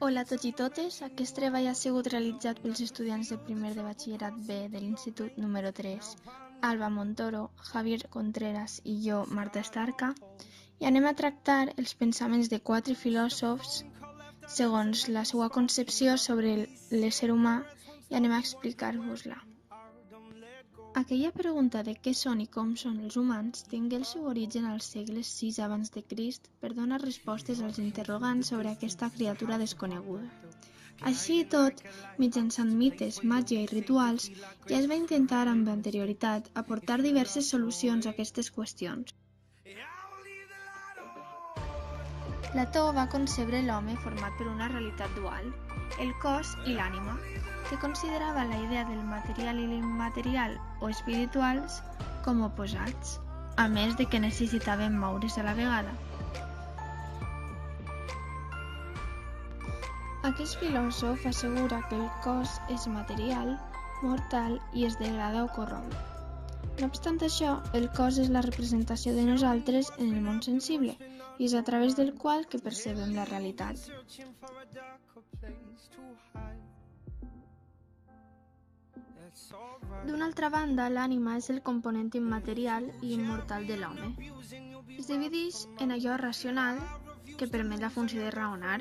Hola a tots i totes, aquest treball ha sigut realitzat pels estudiants de primer de batxillerat B de l'Institut número 3, Alba Montoro, Javier Contreras i jo, Marta Estarca, i anem a tractar els pensaments de 4 filòsofs segons la seva concepció sobre l'ésser humà i anem a explicar-vos-la. Aquella pregunta de què són i com són els humans tingué el seu origen als segles VI abans de Crist per donar respostes als interrogants sobre aquesta criatura desconeguda. Així i tot, mitjançant mites, màgia i rituals, ja es va intentar amb anterioritat aportar diverses solucions a aquestes qüestions. Plató va concebre l'home format per una realitat dual, el cos i l'ànima, que considerava la idea del material i l'immaterial o espirituals com oposats, a més de que necessitaven moure's a la vegada. Aquest filòsof assegura que el cos és material, mortal i es degrada o corromp. No obstant això, el cos és la representació de nosaltres en el món sensible i és a través del qual que percebem la realitat. D'una altra banda, l'ànima és el component immaterial i immortal de l'home. Es divideix en allò racional, que permet la funció de raonar,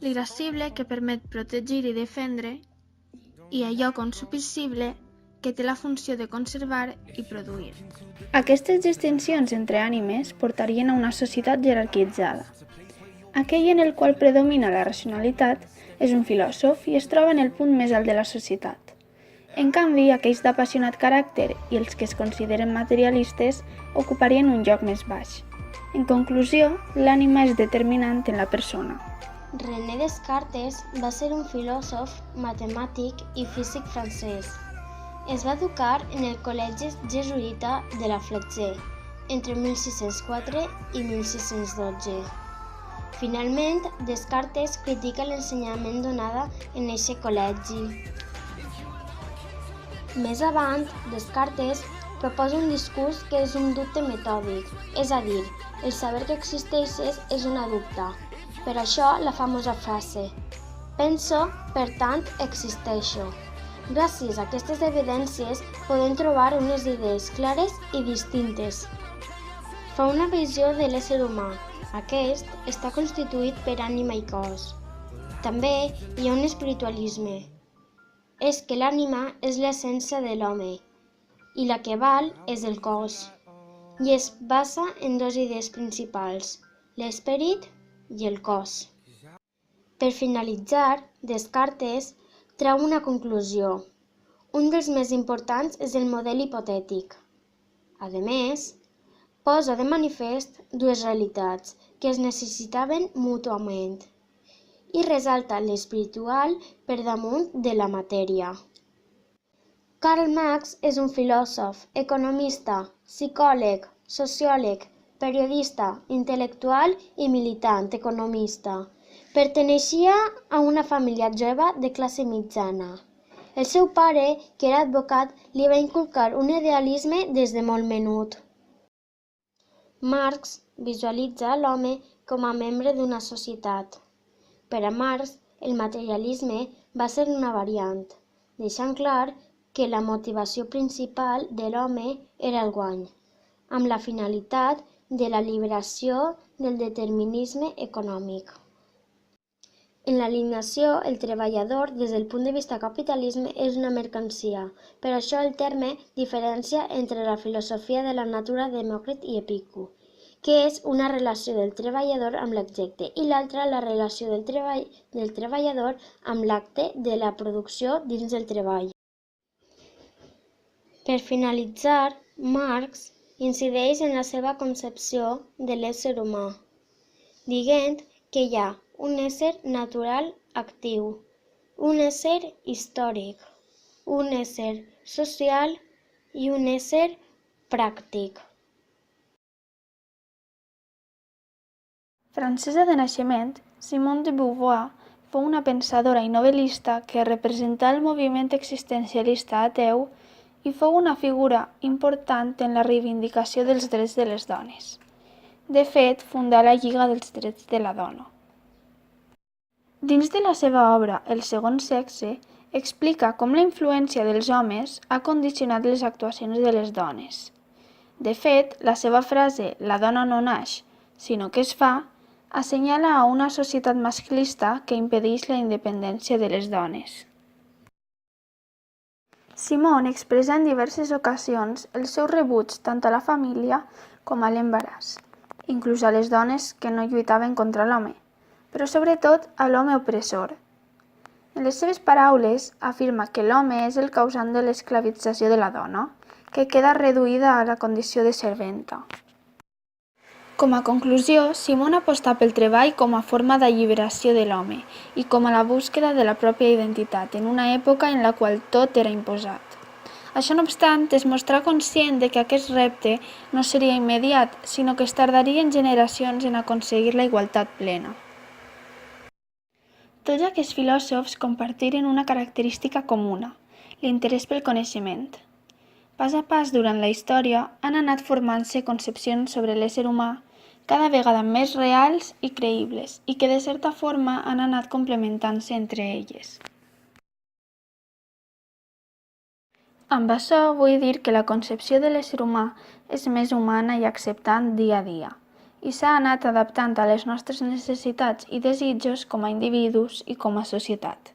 l'irascible, que permet protegir i defendre, i allò concupiscible, que té la funció de conservar i produir. Aquestes distincions entre ànimes portarien a una societat jerarquitzada. Aquell en el qual predomina la racionalitat és un filòsof i es troba en el punt més alt de la societat. En canvi, aquells d'apassionat caràcter i els que es consideren materialistes ocuparien un lloc més baix. En conclusió, l'ànima és determinant en la persona. René Descartes va ser un filòsof, matemàtic i físic francès. Es va educar en el col·legi jesuïta de la Fletcher entre 1604 i 1612. Finalment, Descartes critica l'ensenyament donada en aquest col·legi. Més avant, Descartes proposa un discurs que és un dubte metòdic, és a dir, el saber que existeixes és una dubte. Per això, la famosa frase «Penso, per tant, existeixo». Gràcies a aquestes evidències podem trobar unes idees clares i distintes. Fa una visió de l'ésser humà. Aquest està constituït per ànima i cos. També hi ha un espiritualisme. És que l'ànima és l'essència de l'home i la que val és el cos. I es basa en dues idees principals, l'esperit i el cos. Per finalitzar, Descartes treu una conclusió. Un dels més importants és el model hipotètic. A més, posa de manifest dues realitats que es necessitaven mútuament i resalta l'espiritual per damunt de la matèria. Karl Marx és un filòsof, economista, psicòleg, sociòleg, periodista, intel·lectual i militant economista. Perteneixia a una família jueva de classe mitjana. El seu pare, que era advocat, li va inculcar un idealisme des de molt menut. Marx visualitza l'home com a membre d'una societat. Per a Marx, el materialisme va ser una variant, deixant clar que la motivació principal de l'home era el guany, amb la finalitat de la liberació del determinisme econòmic. En l'alienació, el treballador, des del punt de vista capitalisme, és una mercancia. Per això el terme diferencia entre la filosofia de la natura de Demòcrit i Epicur, que és una relació del treballador amb l'objecte, i l'altra la relació del treballador amb l'acte de la producció dins del treball. Per finalitzar, Marx incideix en la seva concepció de l'ésser humà, dient que hi ha un ésser natural actiu, un ésser històric, un ésser social i un ésser pràctic. Francesa de naixement, Simone de Beauvoir fou una pensadora i novel·lista que representà el moviment existencialista ateu i fou una figura important en la reivindicació dels drets de les dones. De fet, fundà la Lliga dels Drets de la Dona. Dins de la seva obra El segon sexe, explica com la influència dels homes ha condicionat les actuacions de les dones. De fet, la seva frase «la dona no naix, sinó que es fa» assenyala a una societat masclista que impedeix la independència de les dones. Simone expressa en diverses ocasions el seu rebuig tant a la família com a l'embaràs, inclús a les dones que no lluitaven contra l'home, però sobretot a l'home opressor. En les seves paraules, afirma que l'home és el causant de l'esclavització de la dona, que queda reduïda a la condició de serventa. Com a conclusió, Simone aposta pel treball com a forma d'alliberació de l'home i com a la búsqueda de la pròpia identitat en una època en la qual tot era imposat. Això no obstant, es mostrà conscient de que aquest repte no seria immediat, sinó que es tardarien generacions en aconseguir la igualtat plena. Tots aquests filòsofs compartiren una característica comuna, l'interès pel coneixement. Pas a pas durant la història han anat formant-se concepcions sobre l'ésser humà cada vegada més reals i creïbles i que de certa forma han anat complementant-se entre elles. Amb això vull dir que la concepció de l'ésser humà és més humana i acceptant dia a dia, i s'ha anat adaptant a les nostres necessitats i desitjos com a individus i com a societat.